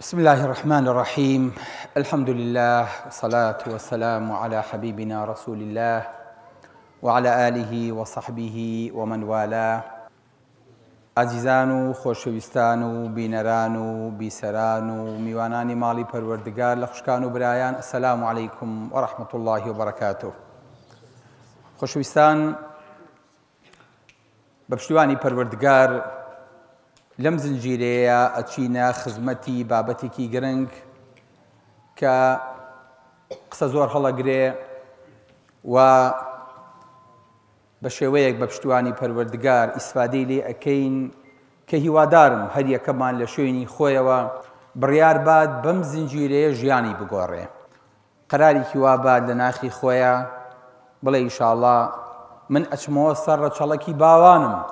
بسم الله الرحمن الرحيم. الحمد لله والصلاة والسلام على حبيبنا رسول الله وعلى آله وصحبه ومن والاه. عزیزان و خۆشەویستان و بینەران و بیسەران و میوانانی ماڵی پەروەردگار لە خوشکان و برایان، السلام علیکم ورحمة الله وبركاته. خۆشەویستان، بە پشتیوانی پەروەردگار لەم زنجیرەیە ئەچینە خزمەتی بابەتێکی گرنگ کە قسە زۆر هەڵەگرێ و بە شێوەیەک بە پشتیوانی پەروەردگار ئیسفادەی لێ ئەکەین کە هیوادارم هەر یەکەمان لە شوێنی خۆیەوە بڕیار بات بەم زنجیرەیە ژیانی بگۆڕێ. قەرارێکی وا بات لە ناخی خۆیە بڵێ ئینشاءڵڵا من ئەچمەوە سەر ڕەچەڵەکی باوانم،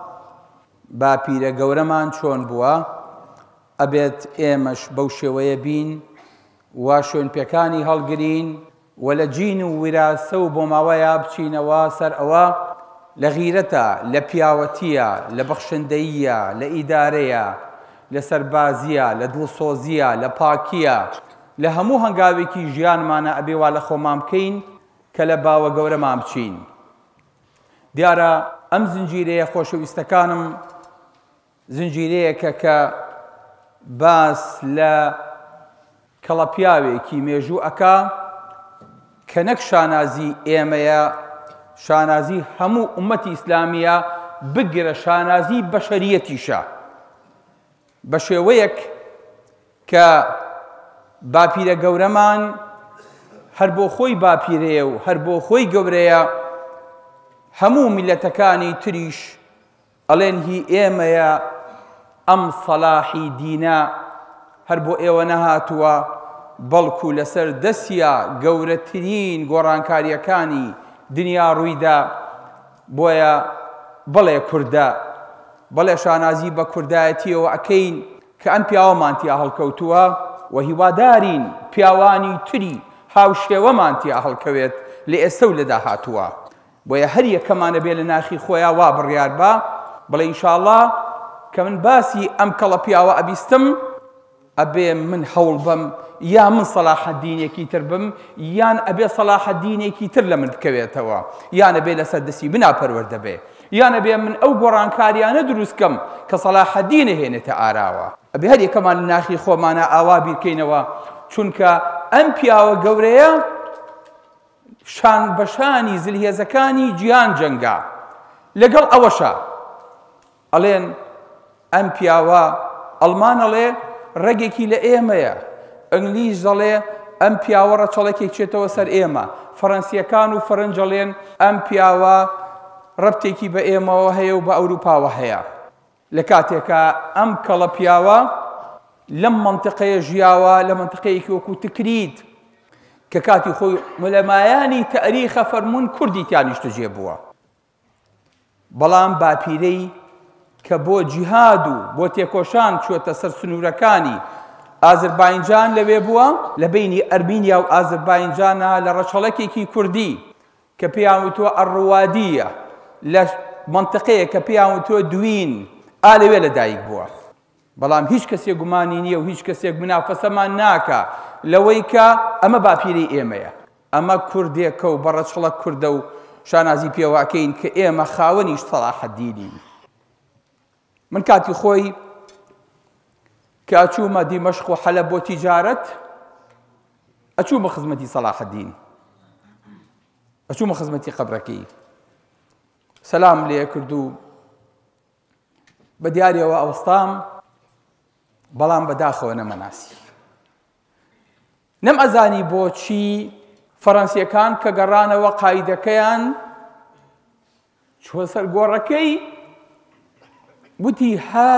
با پیرە گەورەمان چۆن بووە ئەبێت ئێمەش بەو شێوەیە بین و شوێن پێکانی هەڵگرین و لە جین و ویراسە و بۆ ماوەیە بچینەوە سەر ئەوە لە غیرەتە، لە پیاوەتیە، لە بەخشندەییە، لە ئیدارەیە، لە سەربازیە، لە دڵسۆزیە، لە پاکیە، لە هەموو هەنگاوێکی ژیانمانە ئەبێ وا لە خۆمان بکەین کە لە باوە گەورەمان بچین. دیارە ئەم زنجیرەیە خۆشەویستەکانم زنجیرەیەکە کە باس لە کەڵە پیاوێکی مێژوو ئەکا کە نەک شانازی ئێمەیە، شانازی هەموو ئومەتی ئیسلامیە، بگرە شانازی بەشەریەتیشە، بە شێوەیەک کە باپیرە گەورەمان هەر بۆ خۆی باپیرەیە و هەر بۆ خۆی گەورەیە، هەموو میلەتەکانی تریش ئەڵێن هی ئێمەیە، ئەم سەلاحی دینە هەر بۆ ئێوە نەهاتووە، بەڵکو لەسەر دەستیە گەورەترین گۆڕانکاریەکانی دنیا ڕوویدا. بۆیە بڵێ کوردە، بڵێ شانازی بە کوردایەتیەوە ئەکەین کە ئەم پیاوەمانتیا هەڵکەوتووە و هیوادارین پیاوانی تری هاوشێوەمانتیا هەڵکەوێت لە ئێستا و لە داهاتووە. بۆیە هەر یەکەمانە بێ لە ناخی خۆیان وا بڕیار بە بڵێ ئینشاءڵڵا کە من باسی ئەم کەڵە پیاوە ئەبیستم ئەبێ من هەوڵ بەم یا من سەلاحەددینێکی تر بم، یان ئەبێ سەلاحەددینێکی تر لە من بکەوێتەوە، یان ئەبێ لەسەر دەستی بنا پەروەردە بێ، یان ئەبێ من ئەو گۆڕانکاریانە دروستکەم کە سەلاحەددینە هێنێتە ئاراوە. ئەبێ هەر یەکەمان لە ناخی خۆمانە ئاوا بیرکەینەوە، چونکە ئەم پیاوە گەورەیە شان بەشانی زلهێزەکانی جیان جەنگا. لەگەڵ ئەوەشە ئەڵێن ئەم پیاوە، ئەڵمان ئەڵێ ڕێگێکی لە ئێمەیە، ئەنگلیز دەڵێ ئەم پیاوە ڕەچەڵێکی چێتەوە سەر ئێمە، فەڕەنسیەکان و فەرەنج ئەڵێن ئەم پیاوە ڕەبتێکی بە ئێمەوە هەیە و بە ئەوروپاوە هەیە. لە کاتێکە ئەم کەڵە پیاوە لەم مەنتیقەیە ژیاوە، لە مەنتیقەیەکی وەکو تکریت کە کاتی خۆی مولەمایانی تەریخە فەرموون کوردی تیانیشتەجێ بووە، بەڵام باپیرەی کە بۆ جیهاد و بۆ تێکۆشان چووەتە سەر سنوورەکانی ئازربایجان لەوێ بووە، لە بینی ئەرمینیا و ئازربایجانە، لە ڕەچەڵەکێکی کوردی کە پێیان وتووە ئەڕوادیە، لە مەنتیقەیە کە پێیان وتووە دوین، لەوێ لەدایک بووە. بەڵام هیچ کەسێک گومانی نییە و هیچ کەسێک منافەسەمان ناکە لەوەی کە ئەمە باپیرەی ئێمەیە، ئەمە کوردێکە و بە ڕەچەڵە کووردە و شانازی پێوەکەین کە ئێمە خاوەنیش سەلاحەددینین. من کاتی خۆی کە ئەچوومە دیمەشق و حەلەب بۆ تیجارەت، ئەچوومە خزمەتی سەلاحەددین، ئەچوومە خزمەتی قەبرەکەی، سەلام لێ کرد و بە دیاریەوە ئەوەستام، بەڵام بەداخەوە نەمەناسی. نەم ئەزانی بۆچی فەڕەنسیەکان کە گەڕانەوە قایدەکەیان چوە سەر گۆڕەکەی، وتی ها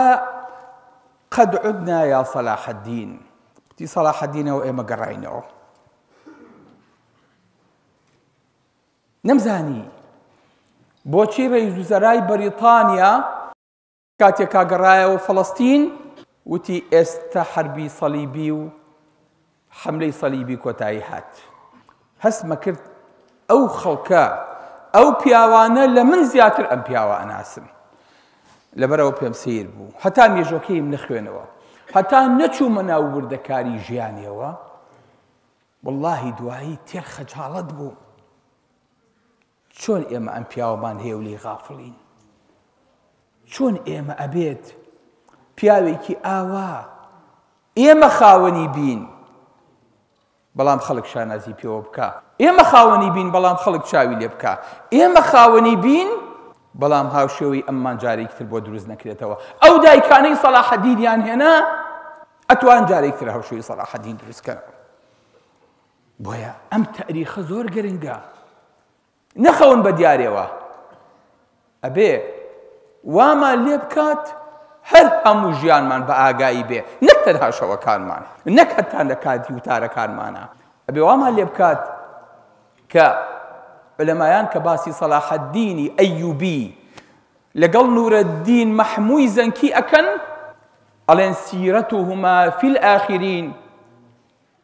قەد عودنا یا سەلاحەددین، وتی سەلاحەددینەوە ئێمە گەڕاینەوە. نەمزانی بۆچی ڕئیس وزەرای بەریتانیا کاتێکا گەڕایەوە فەڵەستین وتی ئێستا حەربی سەلیبی و حەملەی سەلیبی کۆتایی هات. هەستمە کرد ئەو خەڵکە، ئەو پیاوانە لە من زیاتر ئەم پیاوە ئەناسم، لەبەرەوە پێم سیر بوو، هەتا مێژوەکەیم نەخوێنەوە، هەتا نەچوومە ناو وردەکاری ژیانیەوە وەڵڵاهی دوایی تێر خەجاڵەت بوو. چۆن ئێمە ئەم پیاوەمان هەیە و لێی غافڵین؟ چۆن ئێمە ئەبێت پیاوێکی ئاوا ئێمە خاوەنی بین بەڵام خەڵک شانازی پێوە بکە، ئێمە خاوەنی بین بەڵام خەڵک چاوی لێ بکە، ئێمە خاوەنی بین بەڵام هاوشێوەی ئەممان جارێکتر بۆ دروست نەکرێتەوە. ئەو دایکانەی سەلاحەدینیان هێنا ئەتوان جارێکتر هاوشێوەی سەلاحەدین دروستکەن. بۆیە ئەم تاریخە زۆر گرنگە، نەخەون بە دیارێەوە، ئەبێ وامان لێ بکات هەر هەموو ژیانمان بە ئاگایی بێ، نەک تەنها شەوەکانمان، نەک هەتا لە کاتی وتارەکانمانە، ئەبێ وامان لێ بکات کە عولەمایان کە باسی سەلاحەدینی ئەیوبی لەگەڵ نورەدین مەحمووی زەنکی ئەکەن ئەڵێن سیرەتهما فی الآخرین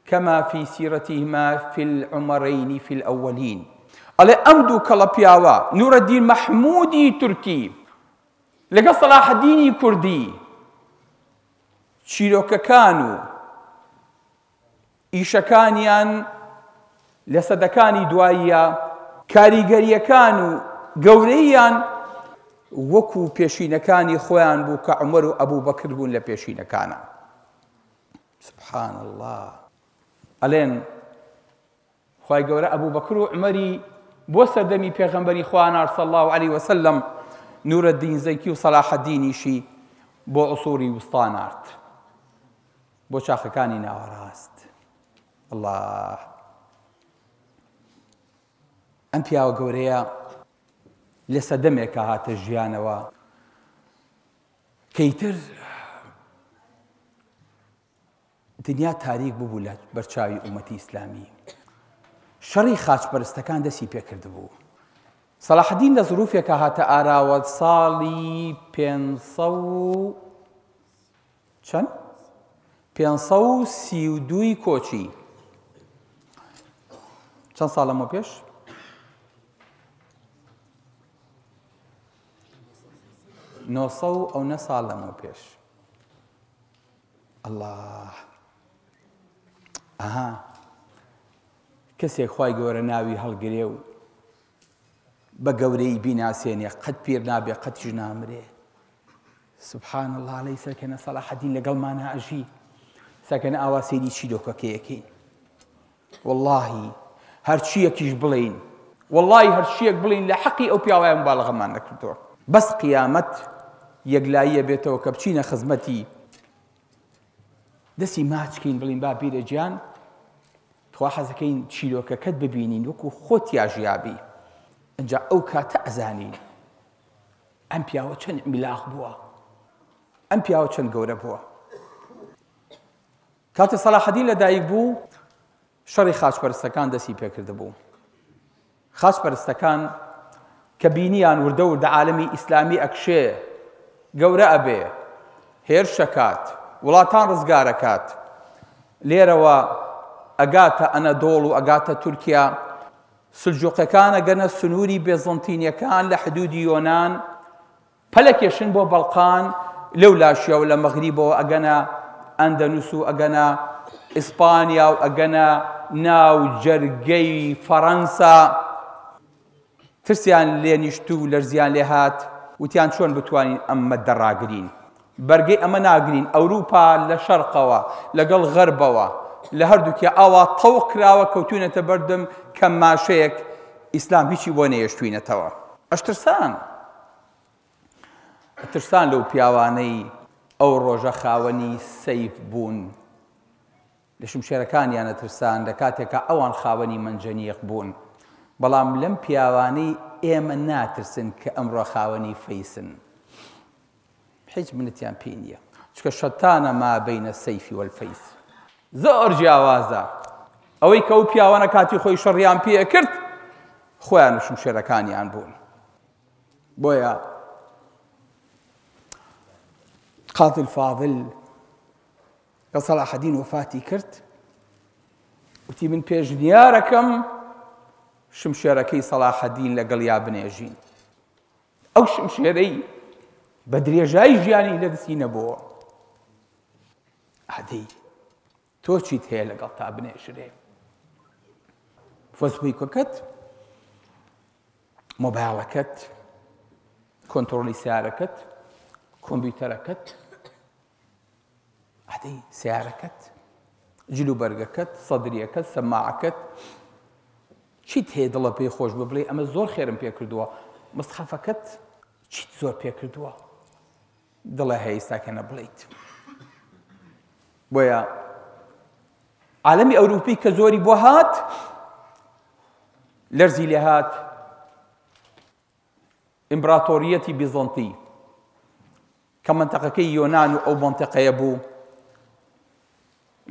كما في سيرتهما في العمرين في الأولين. ئەڵێ ئەم دوو کەڵە پیاوە نورەدین مەحموودی تورکی لەگەڵ سەلاحەدینی کوردی چیرۆکەکان و ئیشەکانیان لە سەدەکانی دواییە، کاریگەریەکان و گەورەییان وەکو پێشینەکانی خۆیان بوو کە عومەر و ئەبوو بەکر بوون لە پێشینەکانە. سبحان الله. ئەڵێن خوای گەورە ئەبوو بەکر و عومەری بۆ سەردەمی پێغەمبەری خوا صلی الله عليه وسلم نورەدین زەنکی و سەلاحەدینیشی بۆ عوسوری وستا نارد، بۆ چاخەکانی ناوەڕاست. الله، ئەم پیاوە گەورەیە لە سەدەمێکە هاتە ژیانەوە کەیتر دنیا تاریک بوو لە بەرچاوی ئومەتی ئیسلامی، شەڕی خاچپەرستەکان دەستی پێکرد بوو. سەلاحەدین لە زروفێکە هاتە ئاراوە ساڵی 532 کۆچی. چەند ساڵ لەمە پێش؟ 900 ساڵ لەمە پێش. الله، ئەها کەسێک خوای گەورە ناوی هەڵگرێ و بە گەورەی بیناسێنێ قەت پیر نابێ قەتیش نامرێ. سبحان الله عەلەی سەرکەنە سەلاحەدین لەگەڵمانە ئەژی سەکەنە ئاوا سەیری چیرۆکەکەیەکەین. وەڵڵاهی هەرچیەکیش بڵێین، وەڵڵاهی هەرچیەک بڵێین لە حەقی ئەو پیاوەیە مبالەغەمان نەکردووە. بەس قیامەت یەکلاییە بێتەوە کە بچینە خزمەتی دەستی ماچکەین بڵین با بیرە گیان توا حەزەکەین چیرۆکەکەت ببینین وەکو خۆت یاژیابی. ئەنجا ئەو کاتە ئەزانین ئەم پیاوە چەند میلاغ بووە، ئەم پیاوە چەند گەورە بووە. کاتە سەلاحەدین لەدایک بوو شەڕی خاچپەرستەکان دەستی پێکرده بوو. خاچپەرستەکان کە بینیان وردە وردە عالەمی ئیسلامی ئەکشێ، گەورە ئەبێ، هێرشەکات، وڵاتان ڕزگارەکات، لێرەوە ئەگاتە ئەنەدۆڵ و ئەگاتە تورکیا، سلجوقەکان ئەگەنە سنووری بێزەنتینیەکان لە حدودی یۆنان، پەلەکێشن بۆ بەڵقان، لەو لاشیە و لە مەغریبەوە ئەگەنە ئەندەنوس و ئەگەنە ئیسپانیا و ئەگەنە ناو جەرگەی فەڕەنسا. ترسیان لێ نیشت و لەرزیان لێ هات، وتیان چۆن بتوانین ئەمە دەڕاگرین، بەرگەی ئەمە ناگرین. ئەوروپا لە شەرقەوە لەگەڵ غەربەوە لە هەردووکە ئاوا تەوق کراوە کەوتوونەتە بەردەم کە ماشەیەک ئیسلام هیچی بۆ نەیەشتوینەتەوە. ئەترسان لەو پیاوانەی ئەو ڕۆژە خاوەنی سەیف بوون، لە شمشێرەکانیان ئەترسان لە کاتێکە ئەوان خاوەنی مەنجەنیق بوون. بەڵام لەم پیاوانەی ئێمە ناترسن کە ئەمڕۆ خاوەنی فەیسن، هیچ منەتیان پێی نییە، چکە شەتانە ما بەینە سەیفی وەلفەیس. زۆر جیاوازە ئەوەی کە ئەو پیاوانە کاتی خۆی شەڕیان پێ کرد خۆیان و شمشێرەکانیان بوون. بۆیە قاضی الفاضل کە سەلاحەدین وفاتی کرد وتی من پێشنیارەکەم شمشێرەکەی سەلاحەدین لەگەڵیا بنێژین. ئەو شمشێرەی بە درێژایی ژیانی لەدەستی نەبووە، عادی تۆ چیت هەیە لەگەڵ تا بنێژرێ فۆسبوویکەکەت مۆبایڵەکەت کۆنتڕۆلی سیارەکەت کۆمپیوتەرەکەت عادی سیارەکەت جلوبەرگەکەت سەدریەکەت سەماعەکەت چیت هەیە دڵە پێی خۆش ببڵێ ئەمە زۆر خێرم پێ کردووە مستحەفەکەت چیت زۆر پێ کردووە دڵە هەیە ئێستاکە نەبڵێیت بۆیە عالەمی ئەوروپی کە زۆری بۆ هات لەرزی لێ هات ئیمپراتۆریەتی بیزەنتی کە منتەقەکەی یۆنان و ئەو منتەقەیە بوو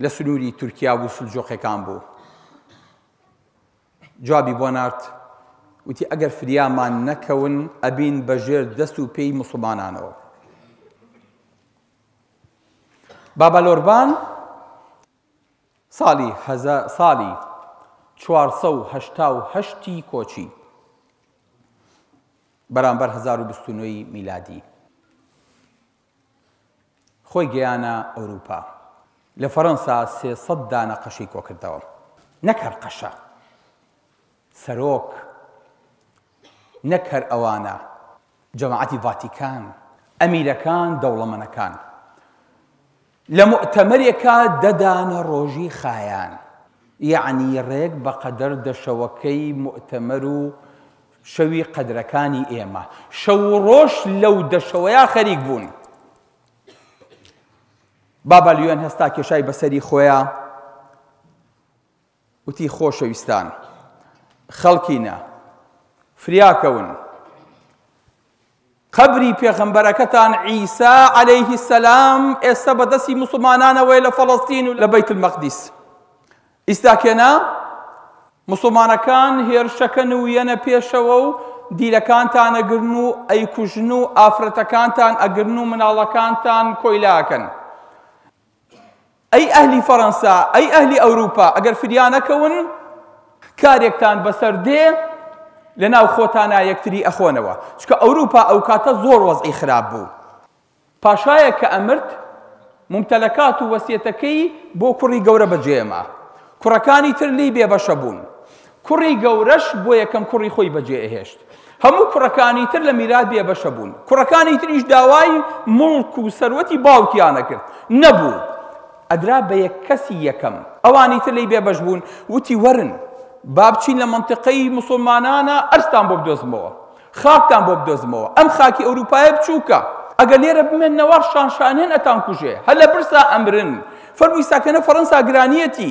لە سنووری تورکیا و سلجوقیەکان بوو جوابی بۆ نارد وتی ئەگەر فریامان نەکەون ئەبین بەژێر دەست و پێی موسڵمانانەوە بابا لۆربان ساڵی 488 کۆچی بەرامبەر 1029 میلادی خۆی گەیانە ئەوروپا لە فەڕەنسا 300 دانە قەشی کۆ کردەوە نەک هەر قەشە سەرۆک نەک هەر ئەوانە جەماعەتی ڤاتیکان ئەمیرەکان دەوڵەمەندەکان لە مؤتەمەرێکە دەدانە ڕۆژی خایان یعنی ڕێک بەقەدەر دەشەوەکەی مؤتەمەر و شەوی قەدرەکانی ئێمە شەو ڕۆژ لەو دەشەوەیە خەریک بوون بابا لیۆن هەستا کێشای بەسەری خۆیە وتی خۆشەویستان خەڵکینە فریاکەون قەبری پێغەمبەرەکەتان عیسا عەلەیهی سەلام ئێستا بەدەستی موسڵمانانەوەی لە فەڵەستین و لە بەیت المەقدیس ئیستاکێنا موسڵمانەکان هێرشەکەن و یەنە پێشەوە و دیلەکانتان ئەگرن و ئەیکوژن و ئافرەتەکانتان ئەگرن و مناڵەکانتان کۆیلاکەن ئەی ئەهلی فەڕەنسا ئەی ئەهلی ئەوروپا ئەگەر فریانەکەون کارێکتان بەسەر دێ لەناو خۆتانە یەکتری ئەخۆنەوە چکە ئەوروپا ئەو کاتە زۆر وەزعی خراپ بوو پاشایە کە ئەمرد ممتەلەکات و وەسیەتەکەی بۆ کوڕی گەورە بەجێما کوڕەکانی تر لی بێبەشە بوون کوڕی گەورەش بۆ یەکەم کوڕی خۆی بەجێ ئەهێشت هەموو کوڕەکانی تر لە میرات بێبەشە بوون کوڕەکانی تریش داوای مڵک و سەروەتی باوکیانە کرد نەبوو ئەدرا بە یەک کەسی یەکەم ئەوانی تر لی بێبەش بوون وتی وەرن با بچین لە منتیقەی موسڵمانانە ئەرزتان بۆ بدۆزمەوە خاکتان بۆ بدۆزمەوە ئەم خاکی ئەوروپایە بچووکە ئەگەر لێرە بمێننەوە شانشانێن ئەتان کوژێ هەر لە برسا ئەمرن فەرمووی ساکەنە فەڕەنسا گرانیەتی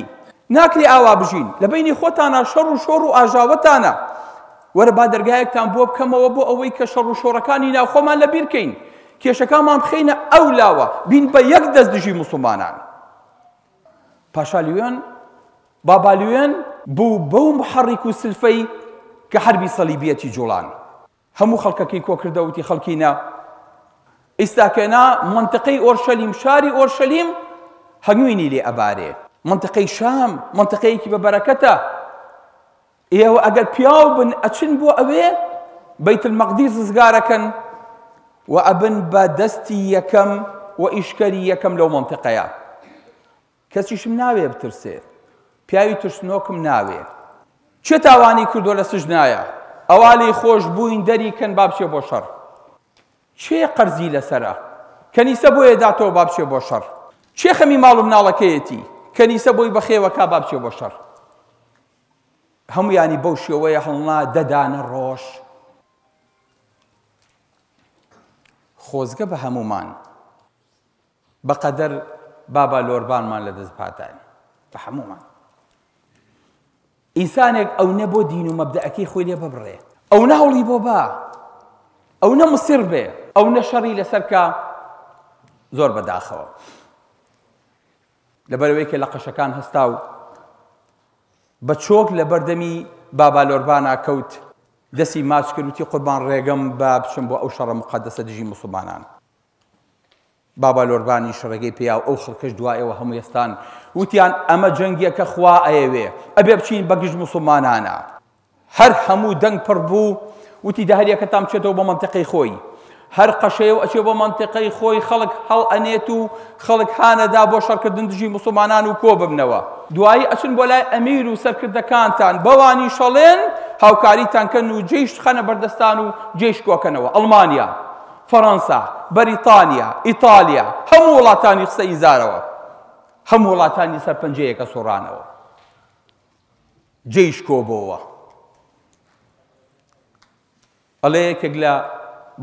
ناکرێ ئاوا بژین لە بینی خۆتانە شەڕ و شۆڕ و ئاژاوەتانە وەرە با دەرگایەکتان بۆ بکەمەوە بۆ ئەوەی کە شەڕ و شۆڕەکانی ناو خۆمان لەبیر بکەین کێشەکانمان بخەینە ئەو لاوە بین بە یەک دەست دژی موسڵمانان پاشا لیۆن بابا لیۆن بوو بەو محەڕیک و سلفەی کە حەربی سەلیبیەتی جوڵان هەموو خەڵکەکەی کۆ کردەوتی خەڵکینە ئێستاکەنا منتقەی ئۆرشەلیم شاری ئۆرشەلیم هەنگوینی لێ ئەبارێ منتقەی شام منتقەیەکی بەبەرەکەتە ئێوە ئەگەر پیاو بن ئەچن بۆ ئەوێ بەیت المەقدیس زگارەکەن و ئەبن بە دەستی یەکەم و ئیشکەری یەکەم لەو منتقەیە کەسیشم ناوێ بترسێ پیاوی ترسنۆکم ناوێ چێ تاوانی کردۆ لە سژنایە ئەواڵی خۆش بووین دەریکەن با بچێ بۆ شەڕ چێ قەرزی لەسەرە کەنیسە بۆیە داتەوە با بچێ بۆ شەڕ چێ خەمی ماڵ و مناڵەکەیەتی کەنیسە بۆی بەخێوەکە با بچێ بۆ شەڕ هەموویانی بەو شێوەیە هەڵنا دەدانە ڕۆژ خۆزگە بە هەمومان بەقەدەر بابا لۆربانمان لەدەست پاتان بە هەمومان ئینسانێک ئەو نەبۆ دین و مەبدەئەکەی خۆی لێ ببڕێ ئەو نەهەوڵی بۆ با ئەو نەمسر بێ ئەو نەشەڕی لەسەرکە زۆر بەداخەوە لەبەرەوەی کە لە قەشەکان هەستا و بە چۆک لە بەردەمی بابا لۆربانە کەوت دەستی ماچ کرد وتی قوربان ڕێگەم با بچم بۆ ئەو شەڕە مقەدەسە دژی موسڵمانان بابا لۆربانی شەڕەکەی پێیا و ئەو خەڵکەش دوایەوە هەموو ئێستان وتیان ئەمە جەنگێکە خوا ئەیەوێ ئەبێ بچین بە گشت موسڵمانانە هەر هەموو دەنگ پڕ بوو وتی داهەریەکەتان بچێتەوە بۆ مەنتیقەی خۆی هەر قەشەیە و ئەچێ بۆ مەنتیقەی خۆی خەڵک هەڵ ئەنێت و خەڵک هانەدا بۆ شەڕکردن دژی موسڵمانان و کۆ ببنەوە دوایی ئەچن بۆ لای ئەمیر و سەرکردەکانتان بەوانی شەڵێن هاوکاریتان کەن و جێیش خەنە بەردەستان و جێیش کۆکەنەوە ئەڵمانیا فەڕەنسا بەریتانیا ئیتالیا هەموو وڵاتانی قسە ئیزارەوە هەموو وڵاتانی سەر پەنجەیەکە سۆڕانەوە جێیش کۆبەوە ئەڵێ یەکێک لە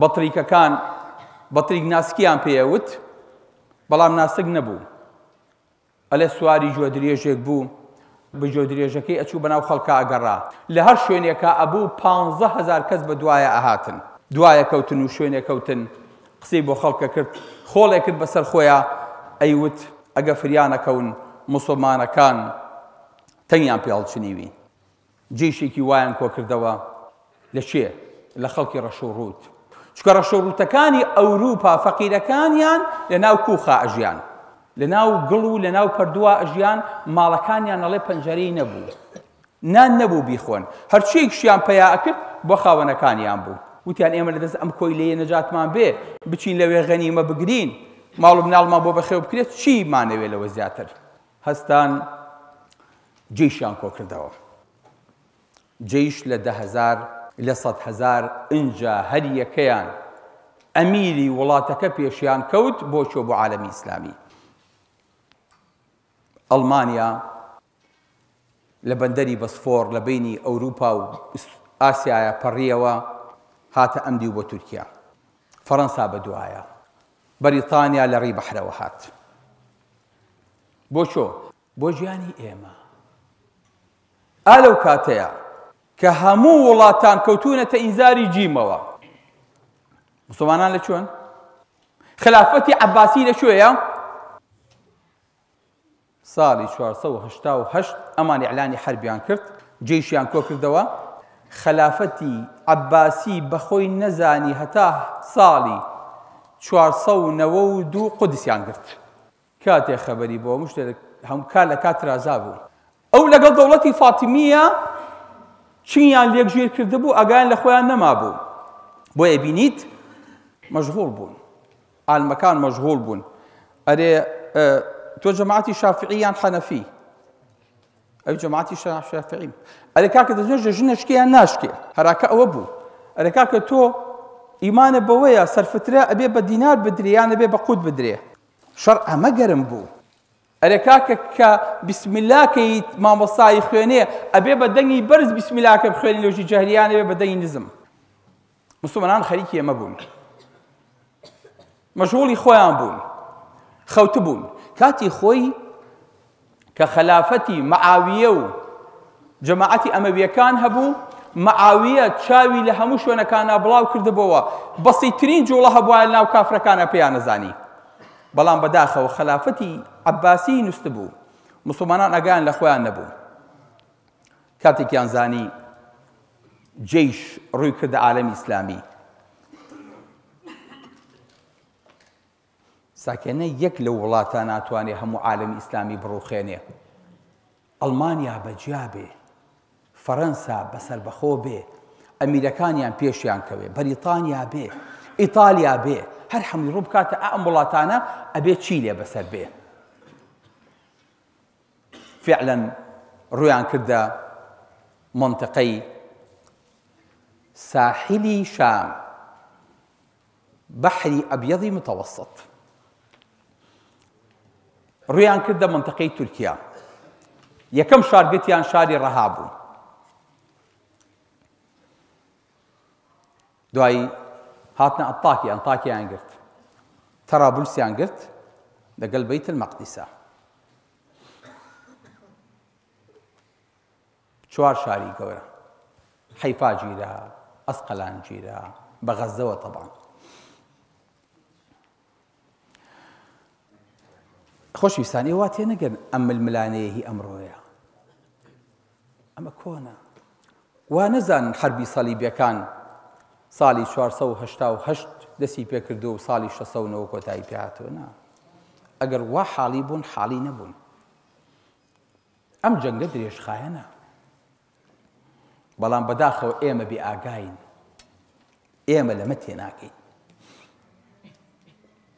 بەتریکەکان بەتریک ناسکیان پێوت بەڵام ناسک نەبوو ئەلێ سواری گوێ درێژێک بوو بە گوێ درێژەکەی ئەچوو بەناو خەڵکە ئەگەڕا لە هەر شوێنێکە ئەبوو 15,000 کەس بە دوایە ئەهاتن دوایە کەوتن و شوێنێک کەوتن قسەی بۆ خەڵکە کرد خۆڵێک کرد بەسەر خۆیان ئەیوت ئەگە فریانەکەون موسڵمانەکان تەنیان پێڵچنیوی جێشێکی وایان کۆ کردەوە لە چێ؟ لە خەڵکی ڕەشوڕووت چکە ڕەشوڕووتەکانی ئەوروپا فەقیرەکانیان لە ناو کوخا ئەژیان لە ناو گڵ و لە ناو پەردووە ئەژیان ماڵەکانیان ئەڵێ پەنجەرەی نەبوو نان نەبوو بیخۆن هەرچیەکشیان پەیا ئەکرد بۆ خاوەنەکانیان بوو وتیان ئێمە لەدەست ئەم کۆی لێیە نەجاتمان بێ بچین لەوێ غەنیمە بگرین ماڵ و مناڵمان بۆ بەخێو بکرێت چی مانەوێت لەوە زیاتر هەستان جێیشیان کۆ کردەوە جێیش لە 10,000 لە 100,000 ئینجا هەر یەکەیان ئەمیری وڵاتەکە پێشیان کەوت بۆ چۆ بۆ عالەمی ئیسلامی ئەڵمانیا لە بەندەری بەسفۆر لە بینی ئەوروپا و ئاسیایە پەڕیەوە هاتە ئەمدی و بۆ تورکیا فەڕەنسا بەدوایە بەریتانیا لە ڕێی بەحرەوە هات بۆ چۆ؟ بۆ ژیانی ئێمە ئالەو کاتەیە کە هەموو وڵاتان کەوتونەتە ئینزاری جیمەوە موسڵمانان لە چۆن؟ خلافەتی عەباسی لەکوێیە؟ ساڵی 488 ئەمان ئیعلانی حەربیان کرد جێیشیان کۆ کردەوە خلافەتی عەباسی بەخۆی نەزانی هەتا ساڵی 492 قودسیان کرد کاتێ خەبەری بۆ مشتێک هەموو کار لە کات رازا بوو ئەو لەگەڵ دەوڵەتی فاتیمیە چیان لێکژێر کردبوو ئەگایان لە خۆیان نەما بوو بۆیە بینیت مەشغوڵ بوون عالمەکان مەشغوڵ بوون ئەرێ تۆ جەماعەتی شافعیان حەنەفی ئەو جەماعەتی شافعی ئەرێ کاکە دەزانێت ژنە شکێیان ناشکێ هەراکە ئەوە بوو ئەرێ کاکە تۆ ئیمانە بەوەیە سەرفترە ئەبێ بە دینار بدرێ یان ئەبێ بە قوت بدرێ شەڕ ئەمە گەرم بوو ئەرێ کاکە کە بیسمیلاکەی مامۆستایی خوێنێ ئەبێ بە دەنگی بەرز بیسمیلاکە بخوێنی لۆژی جەهلیان ئەبێ بە دەنگی نزم موسڵمانان خەریکی ئەمە بوون مەشغوڵی خۆیان بوون خەوتە بوون کاتی خۆی کە خلافەتی مەعاویە و جەماعەتی ئەمەویەکان هەبوو مەعاویە چاوی لە هەموو شوێنەکانە بڵاو کردبەوە بەسیترین جوڵە هەبووە لە ناو کافرەکانە پێیان نەزانی بەڵام بەداخەوە خلافەتی عەباسی نووست بوو موسڵمانان ئەگایان لە خۆیان نەبوو کاتێکیان زانی جێیش ڕووی کردە عالەمی ئیسلامی ساکێنە یەک لە وڵاتە ناتوانێت هەموو عالەمی ئیسلامی بڕوخێنێ ئەڵمانیا بەجیا بێ فەڕەنسا بەسەر بەخۆ بێ ئەمیرەکانیان پێشیان کەوێ بەریتانیا بێ ئیتالیا بێ هەر هەمووی ڕوو بکاتە ئەم وڵاتانە ئەبێ چی لێ بەسەر بێ فعلا ڕویان کردە منطقەی ساحلی شام بەحری ئەبیەضی متەوەسط ڕویان کردە منطقەی تورکیا یەکەم شارگرتیان شاری ڕەها بوو دوایی هاتنە ئەنتاکیان گرت تەرابولسیان گرت لەگەڵ بەیت المەقدیسە 4 شاری گەورە حەیفا گیرە ئەسقەلان گیرە بە غەزەوە تەبعاً خۆشویستانی وا تێنەگەن ئەم ململانەیە هی ئەمڕۆیە ئەمە کۆنە وا نەزانن حەربی سەلیبیەکان ساڵی 488 دەستی پێکردو و ساڵی 609 کۆتایی پێهاتوە نا ئەگەر وا حاڵی بوون حاڵی نەبوون ئەم جەنگە درێژخایەنە بەڵام بەداخەوە ئێمە بێ ئاگاین ئێمە لەمە تێناکەین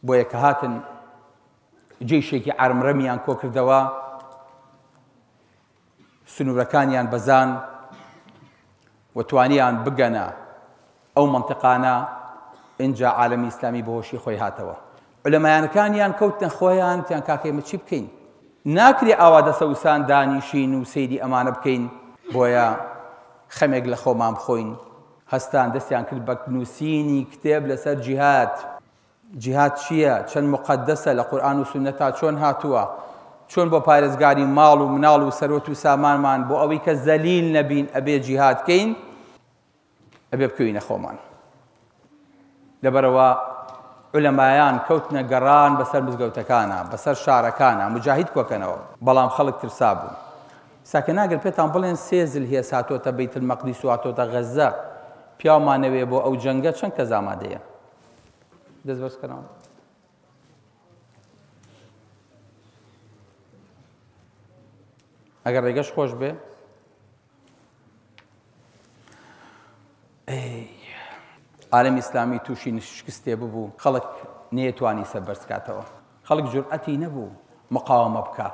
بۆیە کە هاتن جێیشێکی عارمڕەمیان کۆ کردەوە، سنوورەکانیان بەزان و توانیان بگەنە ئەو منطقانە. ئینجا عالەمی ئیسلامی بەهۆشی خۆی هاتەوە. عولەمایانەکانیان کەوتنە خۆیان تیان کاکەمە چی بکەین؟ ناکرێ ئاوا دەسەوسان دانیشین و سەیری ئەمانە بکەین. بۆیە خەمێک لە خۆمان بخۆین. هەستان دەستیان کرد بە نووسینی کتێب لەسەر جیهاد. جیهاد چییە؟ چەند مقەدەسە لە قورئان و سونەتا چۆن هاتووە؟ چۆن بۆ پارێزگاری ماڵ و مناڵ و سەرۆت و سامانمان بۆ ئەوەی کە زەلیل نەبین ئەبێ جیهاد بکەین، ئەبێ بکەوینە خۆمان. لەبەرەوە عولەمایان کەوتنە گەڕان بەسەر مزگەوتەکانە، بەسەر شارەکانە، مجاهید کۆکەنەوە. بەڵام خەڵک ترسا بوو. ساکە ناگەر پێتان بڵێن سێ زلهێز هاتۆتە بەیت المەقدیس و هاتۆتە غەزە، پیاومانەوێ بۆ ئەو جەنگە چەند کەس ئامادەیە؟ دەست بەرزکەرەوە. ئەگەر ڕێگەش خۆش بێ، عالەمی ئیسلامی تووشی شکستێ ببوو، خەڵک نەیەتوانی سەربەرز بکاتەوە، خەڵک جورئەتی نەبوو مقاومە بکە.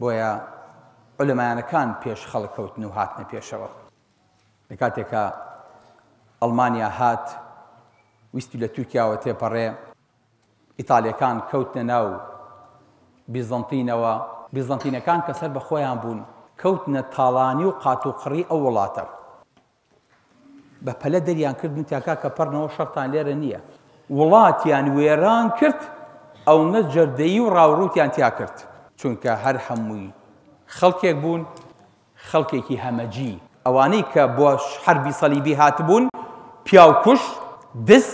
بۆیە عولەمایانەکان پێش خەڵک کەوتن و هاتنە پێشەوە. لە کاتێکە ئەڵمانیا هات ویستی لە تورکیاوە تێپەڕێ، ئیتالیەکان کەوتنە ناو بیزەنتینەوە. بیزەنتینەکان کە سەر بە خۆیان بوون کەوتنە تاڵانی و قات و قڕی ئەو وڵاتە. بە پەلە دەریان کردن تاکا کە پەڕنەوە شەڕتان لێرە نییە. وڵاتیان وێران کرد، ئەو نە جەردەیی و ڕاوڕوتیان تیا کرد. چونکە هەر هەمووی خەڵکێک بوون، خەڵکێکی هەمەجی. ئەوانەی کە بۆ حەربی سەلیبی هاتبوون، پیاوکوش، دس،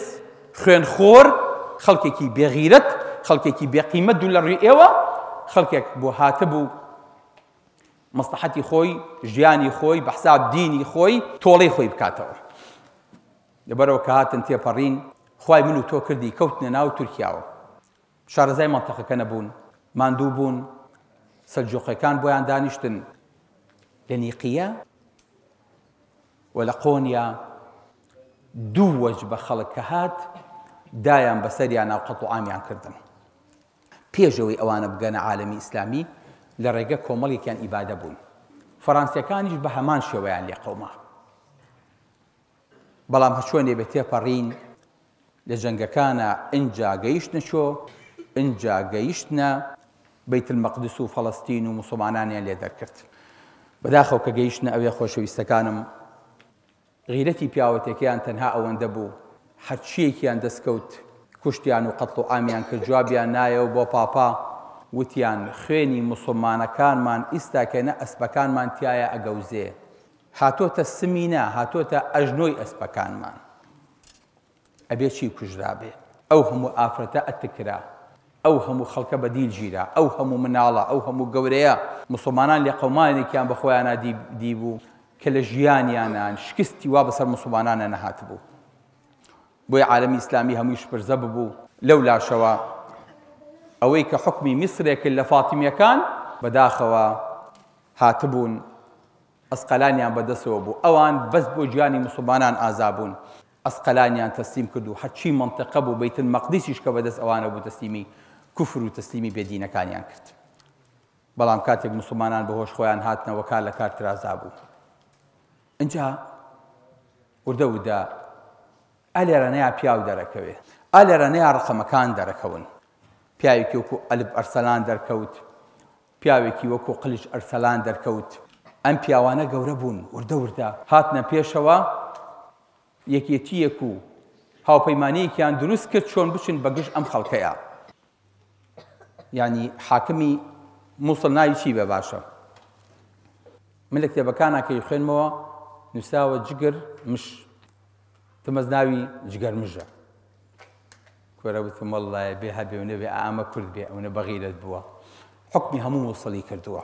خوێنخۆر، خەڵکێکی بێغیرەت، خەڵکێکی بێقیمەت دوو لە ڕووی ئێوە، خەڵکێک بۆ هاتبوو مەسلحەتی خۆی، ژیانی خۆی، بەحساب دینی خۆی، تۆڵەی خۆی بکاتەوە. لەبەرەوە کە هاتن تێپەڕین، خوای من و تۆ کردی کەوتنە ناو تورکیاوە. شارەزای مەنتەقەکە نەبوون، ماندوو بوون. سەلجوقیەکان بۆیان دانیشتن لە نیقیە و لە قۆنیا. دوو وەج بە خەڵک کە هات دایان بەسەریان ناو قەت و عامیان کردن. پێشەوەی ئەوانە بگەنە عالەمی ئیسلامی لە ڕێگە کۆمەڵێکیان ئیبادە بوون. فەڕانسیەکانیش بە هەمان شێوەیان لێ قەوما. بەڵام هەچۆنێ بێ تێپەڕین لە جەنگەکانە ئینجا گەیشتنە چۆ، ئینجا گەیشتنە بەیت المەقدس و فەڵەستین و موسڵمانانیان لێ دەرکرد. بەداخەو کە گەیشتنە ئەوێ خۆشەویستەکانم، غیرەتی پیاوەتێکیان تەنها ئەوەندە بوو هەرچیەکیان دەستکەوت کوشتیان و قەتڵ و ئامیان کرد، جوابیان نایەوە بۆ پاپا. وتیان خوێنی موسڵمانەکانمان ئیستاکەنە ئەسپەکانمان تایە ئەگەوزێ، هاتۆتە سمینە، هاتۆتە ئەژنۆی ئەسپەکانمان، ئەبێ چی کوژرا بێ. ئەو هەموو ئافرەتە ئەتکرا، ئەو هەموو خەڵکە بەدیل ژیرا، ئەو هەموو مناڵە، ئەو هەموو گەورەیە. موسڵمانان لێ قەومانێکیان بە خۆیانە دیبوو کە لە ژیانیانان شکستی وا بەسەر موسڵمانانە نەهات بوو. بۆیە عالەمی ئیسلامی هەموویش پرزە ببوو لەو لاشەوە. ئەوەی کە حکمی میسرێکرد لە فاتیمیەکان، بەداخەوە هاتبوون ئەسقەلانیان بەدەستەوە بوو. ئەوان بەس بۆ گیانی موسڵمانان ئازابوون. ئەسقەلانیان تەسلیم کرد و هەرچی منتەقە بوو بەیت المەقدیسیش کە بەدەست ئەوانە بوو تەسلیمی کوفر و تەسلیمی بێدینەکانیان کرد. بەڵام کاتێک موسڵمانان بەهۆش خۆیان هاتنەوە کار لە کار ترازا بوو. ئینجا وردە ودا ئەلێرەنەیە پیاو دەرەکەوێ، ئەلێرەنەیە ڕقەمەکان دەرەکەون. پیاوێکی وەکو ئەلب ئەرسەلان دەرکەوت، پیاوێکی وەکو قلیش ئەرسەلان دەرکەوت. ئەم پیاوانە گەورە بوون، وردە وردە هاتنە پێشەوە. یەکێتیەک و هاوپەیمانیەکیان دروست کرد چۆن بچن بەگشت ئەم خەڵکەیە. یعنی حاکمی مووسڵ ناوی چی بێ باشە؟ من لە کتێبەکانە کە خوێنمەوە نووساوە جگەر مش، تمەز ناوی جگەر مژە. کۆرە وتم وەڵڵایە بێ هەبێ و نەبێ ئامە کورد بێ، ئەوە بەغیرەت بووە. حکمی هەموو مووسڵی کردووە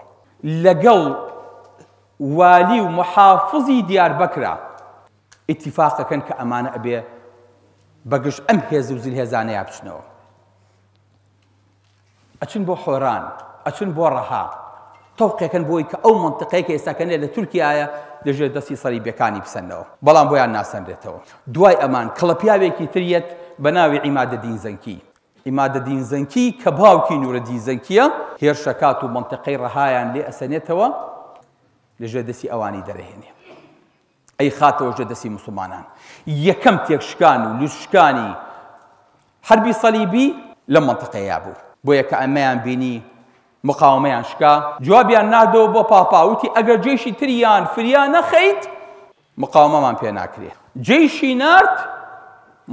لەگەڵ والی و محافظی دیاربەکرا. ئیتیفاقەکەن کە ئەمانە ئەبێ بەگشت ئەم هێز و زلهێزانەیە بچنەوە. ئەچن بۆ حۆران، ئەچن بۆ ڕەها، تەوقێکن بۆی کە ئەو منتقەیەکە ئێستاکەنێ لە تورکیایە لەژێر دەستی سەلیبیەکانی بسەنەوە، بەڵام بۆیان ناسەندرێتەوە. دوای ئەمان کڵە پیاوێکی تریەت بە ناوی عیمادەدین زەنکی. عیمادەدین زەنکی کە باوکی نورەدین زەنکیە هێرشەکات و منتەقەی ڕەهایان لێ ئەسەنێتەوە لەژێر دەستی ئەوانی دەرەهێنێ ئەی خاتەوە ژێر دەستی موسڵمانان یەکەم تێکشکان و لوشکانی حربی سەلیبی لەم منتەقەیە بوو بۆیە کە ئەمەیان بینی مقاومەیان شکا جوابیان نادەوە بۆ پاپاوتی ئەگەر جێشی تریان فریان نەخەیت مقاومەمان پێ ناکرێ جێشی نارد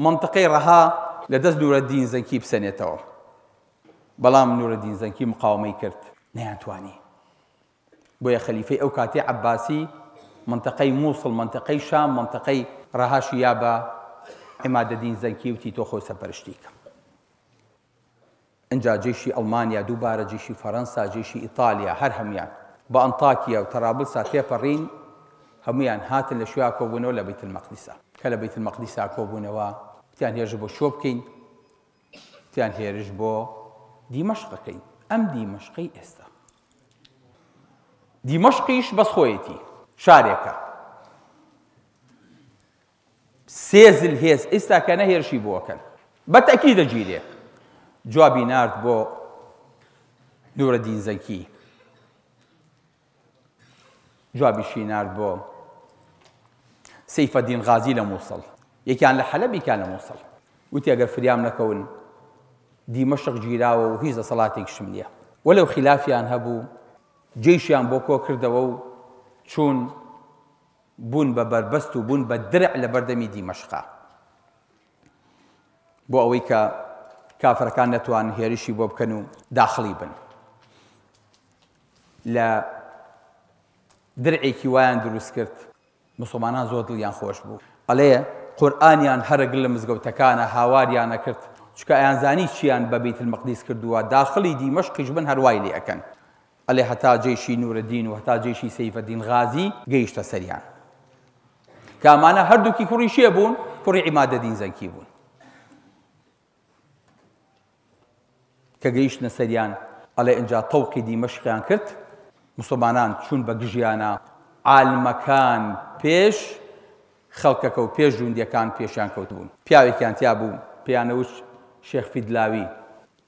منتەقەی ڕەها لە دەست نورەدین زەنکی بسەنێتەوە بەڵام نورەدین زەنکی مقاومەی کرد نەیانتوانی بۆیە خەلیفەی ئەو کاتێ عەباسی منتەقەی مووسڵ منتەقەی شام منتەقەی ڕەهاشی یا بە عیمادەدین زەنکی وتی تۆ خۆی سەرپەرشتی کە ئەنجا جێشی ئەڵمانیا دووبارە جێشی فەڕەنسا جێشی ئیتالیا هەر هەمویان بە ئەنتاکیا و تەرابڵسا تێپەڕین هەمویان هاتن لە شوێنە کۆبوونەوە لە بەیت المەقدیسا کە لە بەیت المەقدیسا کۆبوونەوە تیان هێرش بۆ شۆ بکەین تیان هێرش بۆ دیمەشقەکەین ئەم دیمەشقەی ئێستا دیمەشقیش بەس خۆیەتی شارێکە سێزل هێز ئێستا کە نەهێرشی بۆکەن بەتەکی دەگیرێ جوابی نارد بۆ نورەدین زەنکی جوابیشی نارد بۆ سەیفەدین غازی لە مووسڵ یەکیان لە حەلەب یەکیان لە مووسڵ وتی ئەگەر فریام نەکەون دیمەشق گیراوە و هیچ دەسەڵاتێکیشم نییە وەلەو خلافیان هەبوو جێیشیان بۆ کۆ کردەوە و چوون بوون بە بەربەست و بوون بە درع لە بەردەمی دیمەشقا بۆ ئەوەی کە کافرەکان نەتوان هێرشی بۆ بکەن و داخڵی بن لە درعێکی وایان دروست کرد موسڵمانان زۆر دڵیان خۆش بوو ئەڵێ قورئانیان هەرەگل لە مزگەوتەکانە هاواریانە کرد چکە ئەیانزانی چیان بە بەیت المەقدیس کردووە داخڵی دیمەشقیش بن هەروای لێ ئەکەن ئەڵێ هەتا جێشی نورەدین و هەتا جێشی سەیفەدین غازی گەیشتە سەریان کە ئەمانە هەردووکی کوڕی شێ بوون کوڕی عیمادەدین زەنکی بوون کە گەیشتنە سەریان ئەڵێ ئەنجا تەوقی دیمەشقیان کرد موسڵمانان چوون بە گژیانە عالمەکان پێش خەڵکەکە و پێش جوندیەکان پێشیان کەوتبوون پیاوێکیان تیا بوو پێیانەوت شێخ فیدلاوی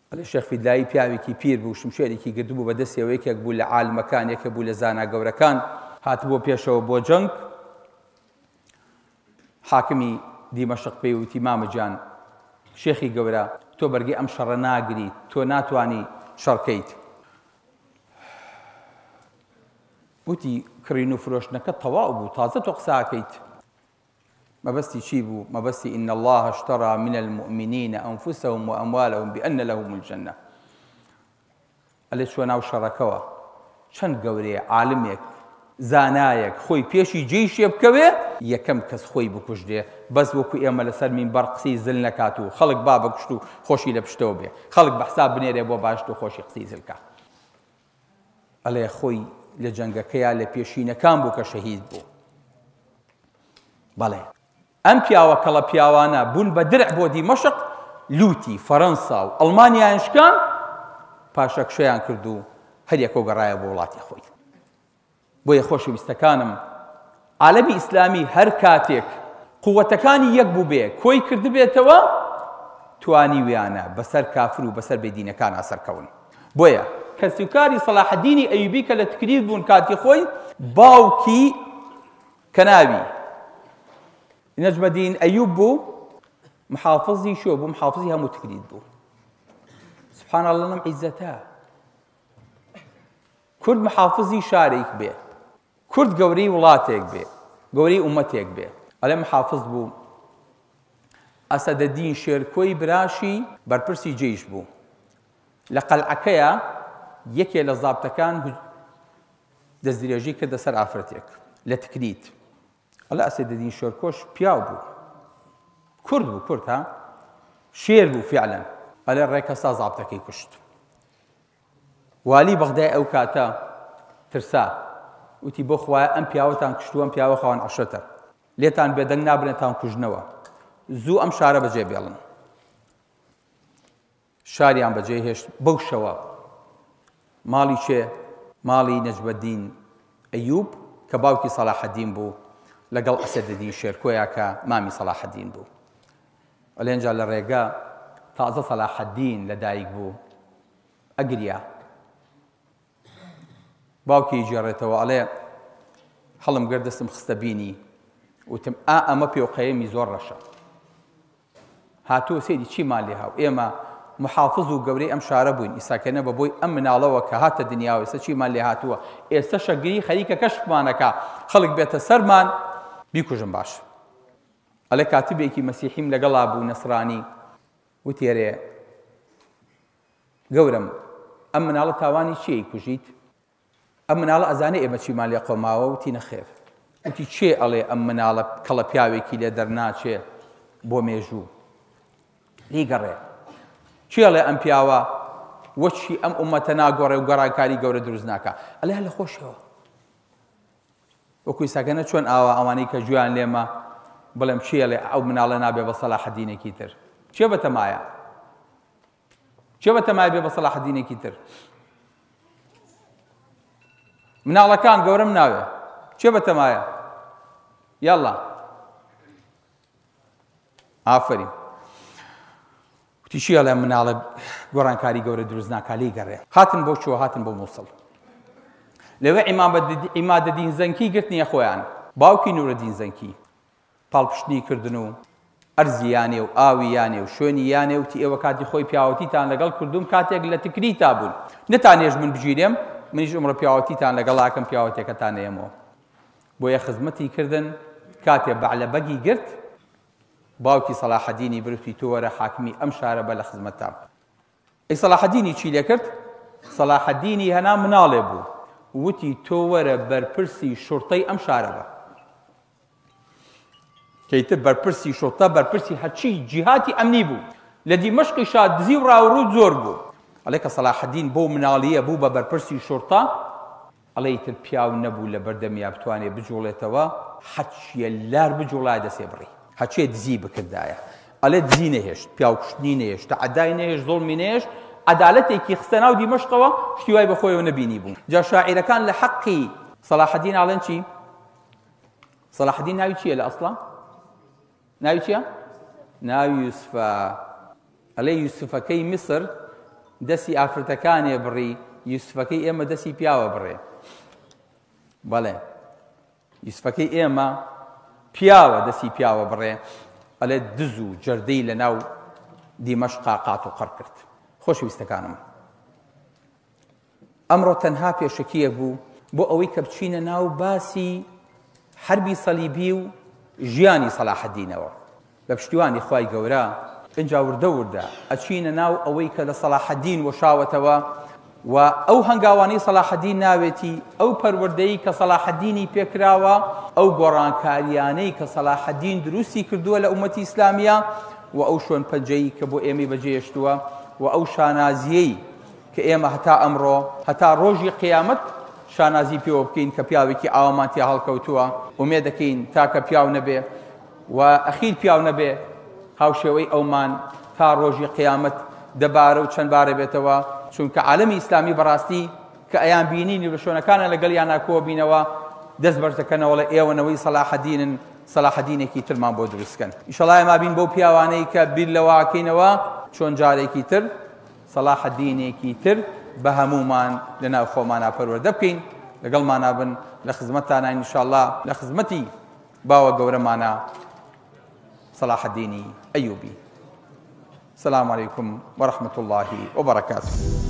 ئەڵێ شێخ فیدلاوی پیاوێکی پیر بوو شمشێرێکی گردبوو بەدەستیەوە یەکێک بوو لە عالمەکان یەکێک بوو لە زانا گەورەکان هاتبووە پێشەوە بۆ جەنگ حاکمی دیمەشق پێی وتی مامەجان شێخی گەورە تۆ بەرگی ئەم شەڕە ناگریت تۆ ناتوانی شەڕکەیت وتی کڕین و فرۆشتنەکە تەواو بوو تازە تۆ قساکەیت مەبەستی چی بوو مەبەستی ئین الله اشترى من المؤمنين أنفسهم وأموالهم بأن لهم الجنة ئەلێ چوە ناو شەڕەکەوە چەند گەورەیە عالمێک زانایەک خۆی پێشی جێیشێ بکەوێ یەکەم کەس خۆی بکوژدێ بەس وەکو ئێمە لەسەر مینبەر قسەی زل نەکات و خەڵک با بەکوشت و خۆشی لە پشتەوە بێ خەڵک بە حساب بنێرێ بۆ باشت و خۆشی قسەی زلکە ئەلێ خۆی لە جەنگەکەیە لە پێشینەکان بوو کە شەهید بوو بەڵێ ئەم پیاوە کەڵە پیاوانە بوون بە درع بۆ دیمەشق لوتی فەڕەنسا و ئەڵمانیایان شکان پاشە کشەیان کرد و هەریەکۆ گەڕایە بۆ وڵاتی خۆی بۆیە خۆشەویستەکانم عالەمی ئیسلامی هەر کاتێک قووەتەکانی یەک بوو بێ کۆی کردبێتەوە توانی ویانە بەسەر کافر و بەسەر بێدینەکان ئاسەرکەون بۆیە کەسوکاری سەلاحەدینی ئەیوبی کە لە تکریر بوون کاتی خۆی باوکی کەناوی نەجمەدین ئەیوب بوو محافظی شۆ بوو محافظی هەموو تکرید بوو سبحان الله لەم عیزەتە کورد محافظی شارێک بێ کورد گەورەی وڵاتێک بێ گەورەی ئومەتێک بێ ئەلێ محافظ بوو ئەسەدەدین شێرکۆی براشی بەرپرسی جێیش بوو لە قەلعەکەیە یەکێ لە زابتەکان دەستدرێژی کردە سەر ئافرەتێک لە تکریت ئەڵێ ئەسەدەدین شێرکۆش پیاو بوو کورد بوو کورد ها شێر بوو فعلا ئەلێ ڕێکەسا زابتەکەی کوشت والی بەغدای ئەو کاتە ترسا وتی بۆ خوایە ئەم پیاوەتان کشتووە ئەم پیاوە خاوەن عەشرەتە لێتان بێدەنگ نابنێتان کوژنەوە زوو ئەم شارە بەجێ بێڵن شاریان بەجێ هێشت بەو شەوە ماڵی چێ ماڵی نەجمەدین ئەیوب کە باوکی سەلاحەدین بوو لەگەڵ ئەسەدەدین شێرکۆیە کە مامی سەلاحەدین بوو ئەلێنجا لە ڕێگا تازە سەلاحەدین لەدایک بوو ئەگریا باوکی جێڕێتەوە ئەڵێ هەڵم گەردەستم خستە بینی وتم ئەمە پێوقەیەمی زۆر ڕەشە هاتووە سێدی چیمان لێ هاو ئێمە محافظ و گەورەی ئەم شارە بووین ئیساکەنە بەبۆی ئەم مناڵەوە کە هاتە دنیاوە ئێستا چیمان لێ هاتووە ئێستا شەگری خەریکە کەشفمانەکە خەڵک بێتە سەرمان بیکوژم باش ئەلێ کاتبێکی مەسیحیم لەگەڵا بوو نەسرانی وتێرێ گەورم ئەم مناڵە تاوانی چیەی کوژیت ئەم مناڵە ئەزانێ ئێمە چیمان لێ قۆماوە وتی نەخێر وتی چێ ئەڵێ ئەم مناڵە کەڵە پیاوێکی لێ دەرناچێ بۆ مێژوو لیگەڕێ چێڵێ ئەم پیاوە وەچی ئەم ئومەتە ناگۆڕێ و گەڕانکاری گەورە دروست ناکە ئەلێ هەر لە خۆشەوە وەکوی ساکەنە چۆن ئاوا ئەوانەی کە جویان لێمە بڵێم چێڵێ ئەو مناڵە نابێ بە سەلاحەدینێکی تر چێ بەتەمایە چێ بەتەمایە بێ بە سەلاحەدینێکی تر مناڵەکان گەورەم ناوێ چێ بەتەمایە یاڵڵا ئافەرین وتی چیڵێ مناڵە گۆڕانکاری گەورە دروست ناکا لێی گەڕێ هاتن بۆ چوە هاتن بۆ مووسڵ لەوێ ئیمادەدین زەنکی گرتنیە خۆیان باوکی نورەدین زەنکی پاڵپشتنی کردن و ئەرزیانێ و ئاویانێ و شوێنی یانێ وتی ئێوە کاتی خۆی پیاوەتیتان لەگەڵ کردوم کاتێک لە تکری تا بوون نتانێژ من بگیرێم منیش ئەمڕۆ پیاوەتیتان لەگەڵاکەم پیاوەتێکەتانەیەمەوە بۆیە خزمەتی کردن کاتێ بەعلەبەگی گرت باوکی سەلاحەدینی برفتی تۆ وەرە حاکمی ئەم شارە بە لە خزمەتام ئەی سەلاحەدینی چی لێ کرد سەلاحەدینی هەنا مناڵێ بوو وتی تۆ وەرە بەرپرسی شورتەی ئەم شارە بە کەیتر بەرپرسی شورتە بەرپرسی هەرچی جیهاتی ئەمنی بوو لە دیمەشقی شا دزی و ڕاوڕوو زۆر بوو ئەڵێ کە سەلاحەدین بۆ مناڵیە بوو بە بەرپرسی شورتە ئەڵێ ئیتر پیاو نەبوو لە بەردەمیا بتوانێ بجوڵێتەوە حەچیە لار بجوڵای دەسێ بڕی هەچێ دزی بکردایە ئەڵێ دزی نەهێشت پیاوکشتنی نەهێشت عەدای نەهێشت زوڵمی نەهێشت عەدالەتێکی خستە ناو دیمەشقەوە شتی وای بەخۆیەوە نەبینی بوو جا شاعیرەکان لە حەقی سەلاحەدین ئاڵێن چی سەلاحەدین ناوی چییە لە ئەسڵا ناوی چییە ناوی یوسفە ئەڵێ یوسفەکەی میسر دەستی ئافرەتەکانێ بڕی یوسفەکەی ئێمە دەستی پیاوە بڕێ بەڵێ یوسفەکەی ئێمە پیاوە دەستی پیاوە بڕێ ئەلێ دز و جەردەی لە ناو دیمەشقا قات و قەڕ کرد خۆشەویستەکانم ئەمڕۆ تەنها پێشەکیە بوو بۆ ئەوەی کە بچینە ناو باسی حربی سەلیبی و ژیانی سەلاحەدینەوە بە پشتیوانی خوای گەورە ئینجا وردە وردە ئەچینە ناو ئەوەی کە لە سەلاحەدین وەشاوەتەوە و ئەو هەنگاوانەی سەلاحەدین ناوێتی ئەو پەروەردەی کە سەلاحەدینی پێکراوە ئەو گۆڕانکاریانەی کە سەلاحەدین دروستی کردووە لە ئومەتی ئیسلامیە و ئەو شوێن پەنجەی کە بۆ ئێمەی بەجێهێشتووە و ئەو شانازیەی کە ئێمە هەتا ئەمڕۆ هەتا ڕۆژی قیامەت شانازی پێوە بکەین کە پیاوێکی ئاوامان تێ هەڵکەوتووە ومێ دەکەین تاکە پیاو نەبێ و ئەخیر پیاو نەبێ هاوشێوەی ئەومان تا ڕۆژی قیامەت دەبارە و چەند بارە بێتەوە چونکە عالەمی ئیسلامی بەڕاستی کە ئەیان بینینی بە شوێنەکانە لەگەڵ یان ناکۆوە بینەوە دەست بەرزەکەنەوە لە ئێوەنەوەی سەلاحەدینن سەلاحەدینێکی ترمان بۆ دروستکەن ئینشەڵڵا ئێمە بین بەو پیاوانەی کە بیر لەواکەینەوە چۆن جارێکی تر سەلاحەدینێکی تر بە هەمومان لەناو خۆمانە پەروەردە بکەین لەگەڵمانە بن لە خزمەتتانە ئینشەڵڵا لە خزمەتی باوە گەورەمانە سەلاحەدینی ئەیوبی. السلام عليكم ورحمة الله وبركاته.